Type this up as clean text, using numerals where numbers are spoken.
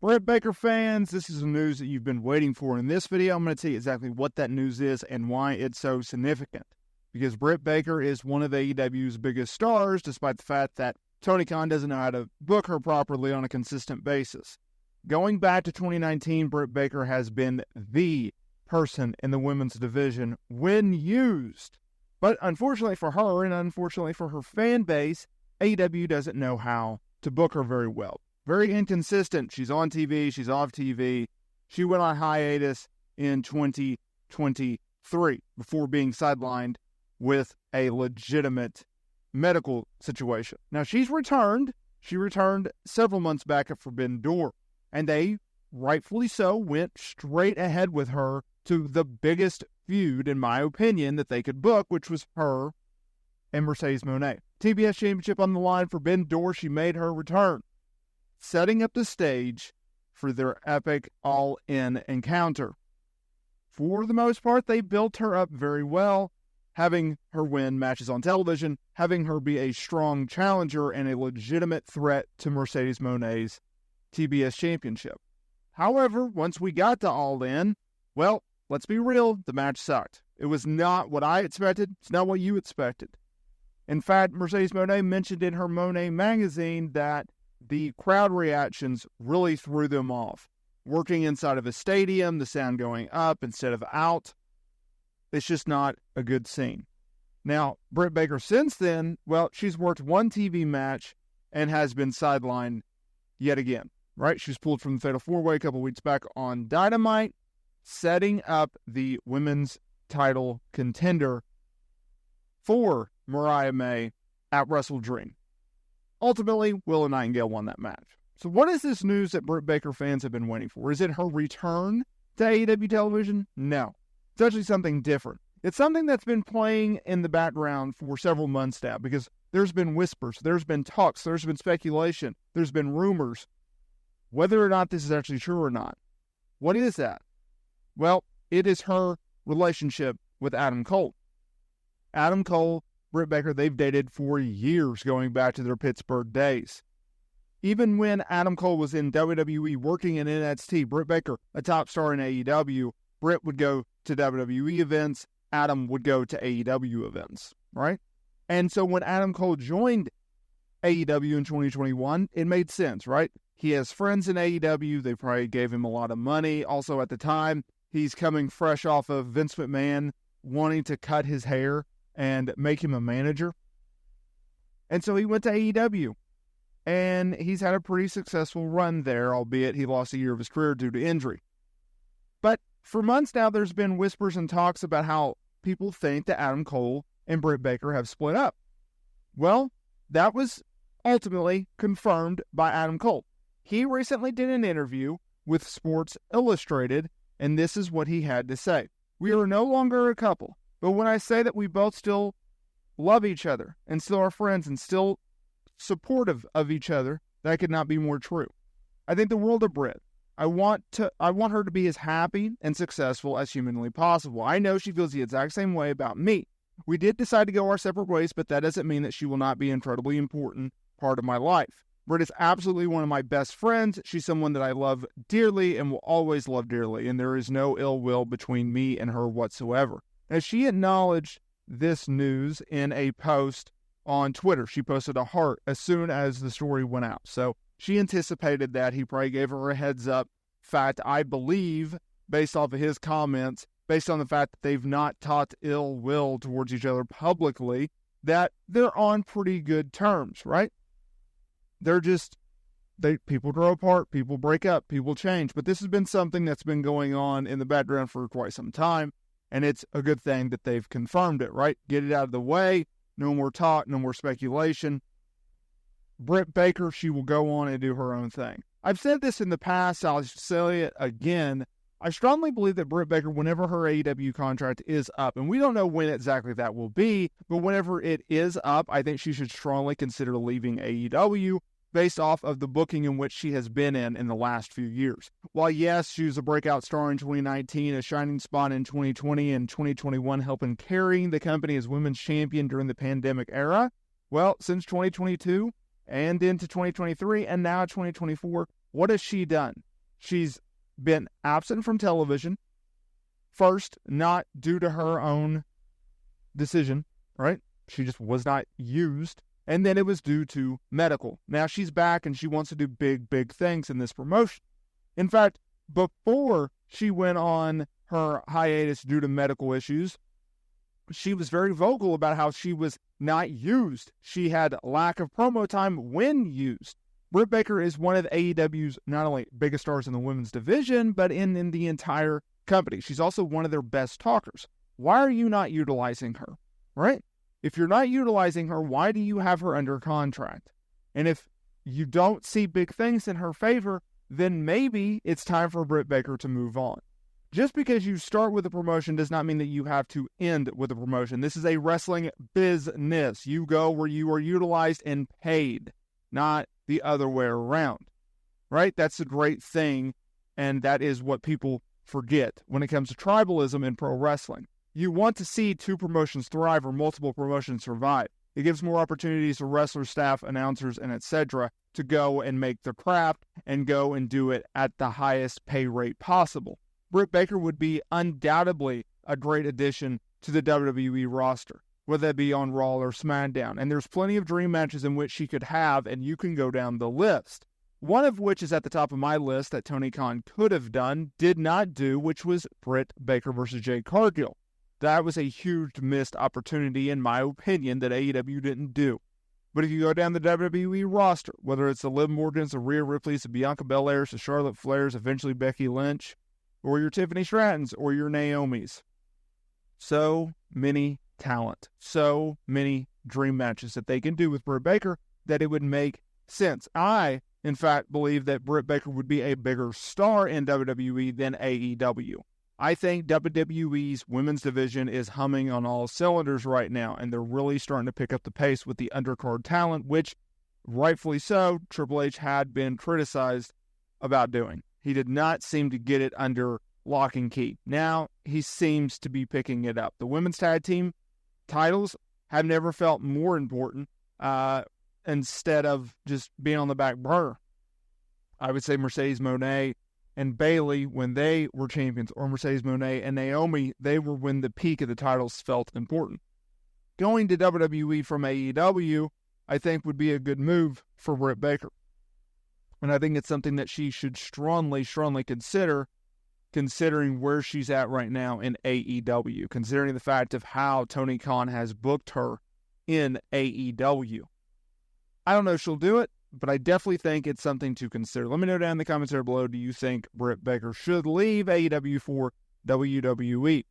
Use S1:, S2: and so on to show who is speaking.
S1: Britt Baker fans, this is the news that you've been waiting for. In this video, I'm going to tell you exactly what that news is and why it's so significant. Because Britt Baker is one of AEW's biggest stars, despite the fact that Tony Khan doesn't know how to book her properly on a consistent basis. Going back to 2019, Britt Baker has been the person in the women's division when used. But unfortunately for her, and unfortunately for her fan base, AEW doesn't know how to book her very well. Very inconsistent. She's on TV, she's off TV. She went on hiatus in 2023 before being sidelined with a legitimate medical situation. Now, she's returned. She returned several months back at Forbidden Door, and they, rightfully so, went straight ahead with her to the biggest feud, in my opinion, that they could book, which was her and Mercedes Moné. TBS Championship on the line, Forbidden Door, she made her return, setting up the stage for their epic all-in encounter. For the most part, they built her up very well, having her win matches on television, having her be a strong challenger and a legitimate threat to Mercedes Moné's TBS Championship. However, once we got to All In, well, let's be real, the match sucked. It was not what I expected. It's not what you expected. In fact, Mercedes Moné mentioned in her Moné magazine that the crowd reactions really threw them off. Working inside of a stadium, the sound going up instead of out, it's just not a good scene. Now, Britt Baker since then, well, she's worked one TV match and has been sidelined yet again, right? She was pulled from the Fatal 4-Way a couple weeks back on Dynamite, setting up the women's title contender for Mariah May at Wrestle Dream. Ultimately, Willow Nightingale won that match. So what is this news that Britt Baker fans have been waiting for? Is it her return to AEW television? No. It's actually something different. It's something that's been playing in the background for several months now because there's been whispers, there's been talks, there's been speculation, there's been rumors. Whether or not this is actually true or not. What is that? Well, it is her relationship with Adam Cole. Adam Cole, Britt Baker, they've dated for years going back to their Pittsburgh days. Even when Adam Cole was in WWE working in NXT, Britt Baker, a top star in AEW, Britt would go to WWE events, Adam would go to AEW events, right? And so when Adam Cole joined AEW in 2021, it made sense, right? He has friends in AEW, they probably gave him a lot of money. Also at the time, he's coming fresh off of Vince McMahon wanting to cut his hair and make him a manager. And so he went to AEW. And he's had a pretty successful run there, albeit he lost a year of his career due to injury. But for months now, there's been whispers and talks about how people think that Adam Cole and Britt Baker have split up. Well, that was ultimately confirmed by Adam Cole. He recently did an interview with Sports Illustrated, and this is what he had to say. We are no longer a couple, but when I say that we both still love each other and still are friends and still supportive of each other, that could not be more true. I think the world of Britt. I want her to be as happy and successful as humanly possible. I know she feels the exact same way about me. We did decide to go our separate ways, but that doesn't mean that she will not be an incredibly important part of my life. Britt is absolutely one of my best friends. She's someone that I love dearly and will always love dearly, and there is no ill will between me and her whatsoever. As she acknowledged this news in a post on Twitter, she posted a heart as soon as the story went out. So she anticipated that. He probably gave her a heads up. In fact, I believe, based off of his comments, based on the fact that they've not taught ill will towards each other publicly, that they're on pretty good terms, right? People grow apart, people break up, people change. But this has been something that's been going on in the background for quite some time. And it's a good thing that they've confirmed it, right? Get it out of the way. No more talk, no more speculation. Britt Baker, she will go on and do her own thing. I've said this in the past, I'll say it again. I strongly believe that Britt Baker, whenever her AEW contract is up, and we don't know when exactly that will be, but whenever it is up, I think she should strongly consider leaving AEW based off of the booking in which she has been in the last few years. While yes, she was a breakout star in 2019, a shining spot in 2020 and 2021, helping carrying the company as women's champion during the pandemic era, well, since 2022 and into 2023 and now 2024, what has she done? She's been absent from television. First, not due to her own decision, right? She just was not used. And then it was due to medical. Now she's back and she wants to do big, big things in this promotion. In fact, before she went on her hiatus due to medical issues, she was very vocal about how she was not used. She had lack of promo time when used. Britt Baker is one of AEW's not only biggest stars in the women's division, but in the entire company. She's also one of their best talkers. Why are you not utilizing her, right? If you're not utilizing her, why do you have her under contract? And if you don't see big things in her favor, then maybe it's time for Britt Baker to move on. Just because you start with a promotion does not mean that you have to end with a promotion. This is a wrestling business. You go where you are utilized and paid, not the other way around, right? That's the great thing, and that is what people forget when it comes to tribalism in pro wrestling. You want to see two promotions thrive or multiple promotions survive. It gives more opportunities to wrestlers, staff, announcers, and etc. to go and make the craft and go and do it at the highest pay rate possible. Britt Baker would be undoubtedly a great addition to the WWE roster, whether that be on Raw or SmackDown. And there's plenty of dream matches in which she could have, and you can go down the list. One of which is at the top of my list that Tony Khan could have done, did not do, which was Britt Baker versus Jade Cargill. That was a huge missed opportunity, in my opinion, that AEW didn't do. But if you go down the WWE roster, whether it's the Liv Morgans, the Rhea Ripley's, the Bianca Belairs, the Charlotte Flairs, eventually Becky Lynch, or your Tiffany Strattons, or your Naomi's. So many talent, so many dream matches that they can do with Britt Baker that it would make sense. I, in fact, believe that Britt Baker would be a bigger star in WWE than AEW. I think WWE's women's division is humming on all cylinders right now, and they're really starting to pick up the pace with the undercard talent, which, rightfully so, Triple H had been criticized about doing. He did not seem to get it under lock and key. Now, he seems to be picking it up. The women's tag team titles have never felt more important instead of just being on the back burner. I would say Mercedes Moné and Bayley, when they were champions, or Mercedes Moné and Naomi, they were when the peak of the titles felt important. Going to WWE from AEW, I think, would be a good move for Britt Baker. And I think it's something that she should strongly consider, considering where she's at right now in AEW, considering the fact of how Tony Khan has booked her in AEW. I don't know if she'll do it, but I definitely think it's something to consider. Let me know down in the comments there below, do you think Britt Baker should leave AEW for WWE?